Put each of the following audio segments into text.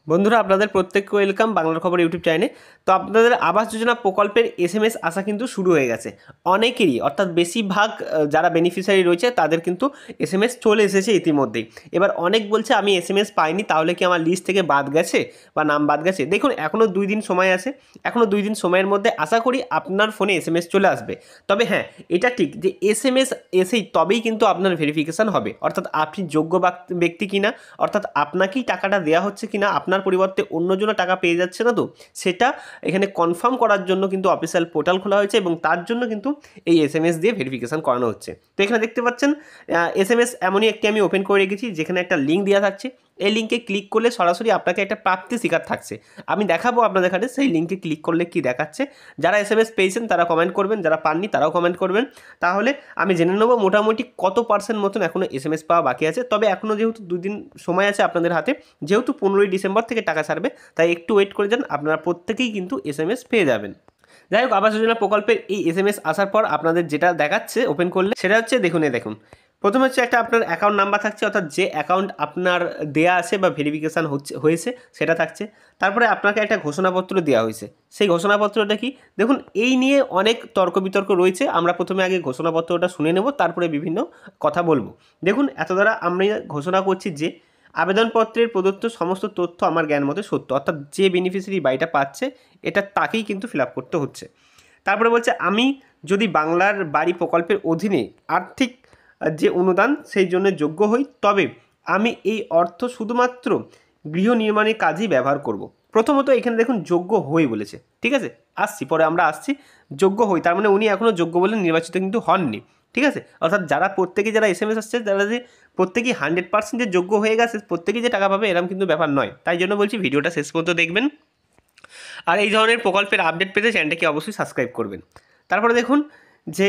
বন্ধুরা আপনাদের প্রত্যেককে ওয়েলকাম বাংলার খবর ইউটিউব চ্যানেলে। তো আপনাদের আবাস যোজনা প্রকল্পের এসএমএস আসা কিন্তু শুরু হয়ে গেছে অনেকেরই, অর্থাৎ বেশিরভাগ যারা বেনিফিশিয়ারি রয়েছে তাদের কিন্তু এসএমএস চলে এসেছে ইতিমধ্যেই। এবার অনেক বলছে আমি এসএমএস পাইনি, তাহলে কি আমার লিস্ট থেকে বাদ গেছে বা নাম বাদ গেছে? দেখুন, এখনও 2 দিন সময় আছে, এখনও 2 দিন সময়ের মধ্যে আশা করি আপনার ফোনে এসএমএস চলে আসবে। তবে হ্যাঁ, এটা ঠিক যে এসএমএস এসেই তবেই কিন্তু আপনার ভেরিফিকেশান হবে, অর্থাৎ আপনি যোগ্য ব্যক্তি কিনা, অর্থাৎ আপনাকেই টাকাটা দেওয়া হচ্ছে কিনা, আপনার পরিবর্তে অন্যজনের টাকা পেয়ে যাচ্ছে না, তো সেটা এখানে কনফার্ম করার জন্য কিন্তু অফিসিয়াল পোর্টাল খোলা হয়েছে এবং তার জন্য কিন্তু এই এসএমএস দিয়ে ভেরিফিকেশান করানো হচ্ছে। তো এখানে দেখতে পাচ্ছেন এসএমএস এমনই একটি আমি ওপেন করে রেখেছি, যেখানে একটা লিঙ্ক দেওয়া থাকছে। এই লিঙ্কে ক্লিক করলে সরাসরি আপনাকে একটা প্রাপ্তি স্বীকার থাকছে, আমি দেখাবো আপনাদের কাছে। সেই লিঙ্কে ক্লিক করলে কি দেখাচ্ছে, যারা এসএমএস পেয়েছেন তারা কমেন্ট করবেন, যারা পাননি তারাও কমেন্ট করবেন। তাহলে আমি জেনে নেবো মোটামুটি কত পার্সেন্ট মতন এখনও এসএমএস পাওয়া বাকি আছে। তবে এখনও যেহেতু 2 দিন সময় আছে আপনাদের হাতে, যেহেতু 15ই ডিসেম্বর থেকে টাকা ছাড়বে, তাই একটু ওয়েট করে যান, আপনারা প্রত্যেকেই কিন্তু এসএমএস পেয়ে যাবেন। যাই হোক, আবাস যোজনা প্রকল্পের এই এসএমএস আসার পর আপনাদের যেটা দেখাচ্ছে ওপেন করলে, সেটা হচ্ছে দেখুন প্রথমে হচ্ছে একটা আপনার অ্যাকাউন্ট নাম্বার থাকছে, অর্থাৎ যে অ্যাকাউন্ট আপনার দেয়া আছে বা ভেরিফিকেশান হয়েছে সেটা থাকছে। তারপরে আপনাকে একটা ঘোষণাপত্র দেওয়া হয়েছে, সেই ঘোষণাপত্রটা কি দেখুন। এই নিয়ে অনেক তর্ক বিতর্ক রয়েছে, আমরা প্রথমে আগে ঘোষণাপত্রটা শুনে নেব, তারপরে বিভিন্ন কথা বলবো। দেখুন, এত দ্বারা আমি ঘোষণা করছি যে আবেদনপত্রের প্রদত্ত সমস্ত তথ্য আমার জ্ঞান মতে সত্য, অর্থাৎ যে বেনিফিশিয়ারি বাড়িটা পাচ্ছে এটা তাকেই কিন্তু ফিল আপ করতে হচ্ছে। তারপরে বলছে, আমি যদি বাংলার বাড়ি প্রকল্পের অধীনে আর্থিক যে অনুদান সেই জন্য যোগ্য হই, তবে আমি এই অর্থ শুধুমাত্র গৃহ নির্মাণের কাজেই ব্যবহার করব। প্রথমত এখানে দেখুন যোগ্য হই বলেছে, ঠিক আছে, পরে আমরা আসছি। যোগ্য হই তার মানে উনি এখনও যোগ্য বলে নির্বাচিত কিন্তু হননি, ঠিক আছে। অর্থাৎ যারা এসএমএস আসছে তারা যে প্রত্যেকেই 100% যে যোগ্য হয়ে গেছে, প্রত্যেকেই যে টাকা পাবে এরকম কিন্তু ব্যাপার নয়। তাই জন্য বলছি ভিডিওটা শেষ পর্যন্ত দেখবেন, আর এই ধরনের প্রকল্পের আপডেট পেতে চ্যানেলটাকে অবশ্যই সাবস্ক্রাইব করবেন। তারপরে দেখুন যে,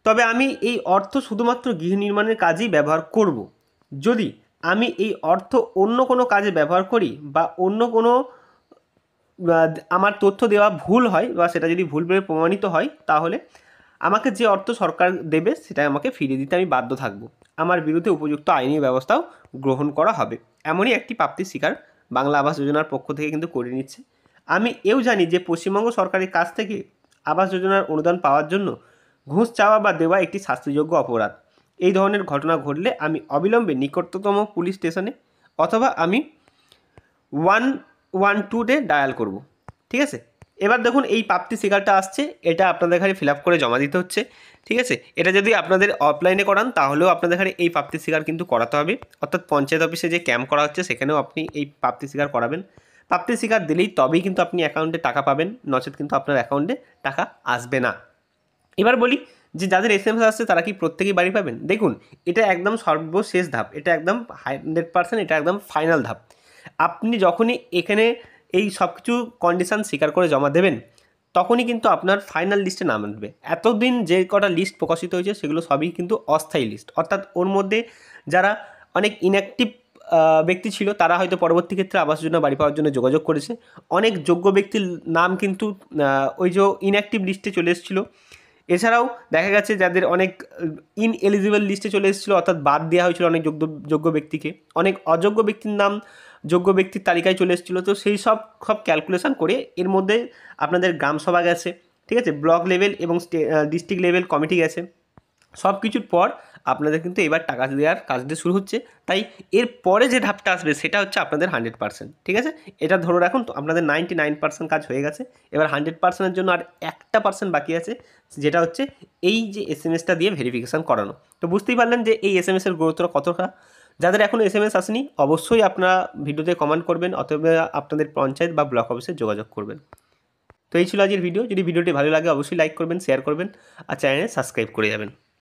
তবে আমি এই অর্থ শুধুমাত্র গৃহ নির্মাণের কাজেই ব্যবহার করব। যদি আমি এই অর্থ অন্য কোনো কাজে ব্যবহার করি বা অন্য কোনো আমার তথ্য দেওয়া ভুল হয় বা সেটা যদি ভুল বলে প্রমাণিত হয়, তাহলে আমাকে যে অর্থ সরকার দেবে সেটা আমাকে ফিরিয়ে দিতে আমি বাধ্য থাকব। আমার বিরুদ্ধে উপযুক্ত আইনি ব্যবস্থাও গ্রহণ করা হবে। এমনই একটি প্রাপ্তি স্বীকার বাংলা আবাস যোজনার পক্ষ থেকে কিন্তু করে নিচ্ছে। আমি এও জানি যে পশ্চিমবঙ্গ সরকারের কাছ থেকে আবাস যোজনার অনুদান পাওয়ার জন্য ঘুষ চাওয়া বা দেওয়া একটি শাস্তিযোগ্য অপরাধ। এই ধরনের ঘটনা ঘটলে আমি অবিলম্বে নিকটতম পুলিশ স্টেশনে অথবা আমি 112-তে ডায়াল করব, ঠিক আছে। এবার দেখুন এই প্রাপ্তি স্বীকারটা আসছে, এটা আপনাদের এখানে ফিল আপ করে জমা দিতে হচ্ছে, ঠিক আছে। এটা যদি আপনাদের অফলাইনে করান তাহলেও আপনাদের এখানে এই প্রাপ্তি স্বীকার কিন্তু করাতে হবে, অর্থাৎ পঞ্চায়েত অফিসে যে ক্যাম্প করা হচ্ছে সেখানেও আপনি এই প্রাপ্তি স্বীকার করাবেন। প্রাপ্তি স্বীকার দিলেই তবেই কিন্তু আপনি অ্যাকাউন্টে টাকা পাবেন, নচেত কিন্তু আপনার অ্যাকাউন্টে টাকা আসবে না। এবার বলি যে যাদের এসএমএস আসছে তারা কি প্রত্যেকেই বাড়ি পাবেন? দেখুন, এটা একদম সর্বশেষ ধাপ, এটা একদম 100%, এটা একদম ফাইনাল ধাপ। আপনি যখনই এখানে এই সব কিছু কন্ডিশান স্বীকার করে জমা দেবেন, তখনই কিন্তু আপনার ফাইনাল লিস্টে নাম আসবে। এতদিন যে কটা লিস্ট প্রকাশিত হয়েছে সেগুলো সবই কিন্তু অস্থায়ী লিস্ট, অর্থাৎ ওর মধ্যে যারা অনেক ইনঅ্যাক্টিভ ব্যক্তি ছিল তারা হয়তো পরবর্তী ক্ষেত্রে আবাস যোজনা বাড়ি পাওয়ার জন্য যোগাযোগ করেছে। অনেক যোগ্য ব্যক্তির নাম কিন্তু ওই যে ইনঅ্যাক্টিভ লিস্টে চলে এসেছিলো। এছাড়াও দেখা গেছে যাদের অনেক ইনএলিজিবল লিস্টে চলে এসেছিলো, অর্থাৎ বাদ দেওয়া হয়েছিল অনেক যোগ্য ব্যক্তিকে, অনেক অযোগ্য ব্যক্তির নাম যোগ্য ব্যক্তির তালিকায় চলে এসেছিলো। তো সেই সব ক্যালকুলেশন করে এর মধ্যে আপনাদের গ্রামসভা গেছে, ঠিক আছে, ব্লক লেভেল এবং ডিস্ট্রিক্ট লেভেল কমিটি গেছে। সব কিছুর পর আপনাদের কিন্তু এবার টাকা দেওয়ার কাজটা শুরু হচ্ছে। তাই এর পরে যে ধাপটা আসবে সেটা হচ্ছে আপনাদের 100%, ঠিক আছে। এটা ধরে রাখুন, তো আপনাদের 99% কাজ হয়ে গেছে। এবার 100%-এর জন্য আর 1% বাকি আছে, যেটা হচ্ছে এই যে এসএমএসটা দিয়ে ভেরিফিকেশান করানো। তো বুঝতেই পারলেন যে এই এসএমএসের গুরুত্ব কতটা। যাদের এখনও এসএমএস আসেনি অবশ্যই আপনারা ভিডিওতে কমেন্ট করবেন অথবা আপনাদের পঞ্চায়েত বা ব্লক অফিসে যোগাযোগ করবেন। তো এই ছিল আজকের ভিডিও। যদি ভিডিওটি ভালো লাগে অবশ্যই লাইক করবেন, শেয়ার করবেন আর চ্যানেলে সাবস্ক্রাইব করে যাবেন।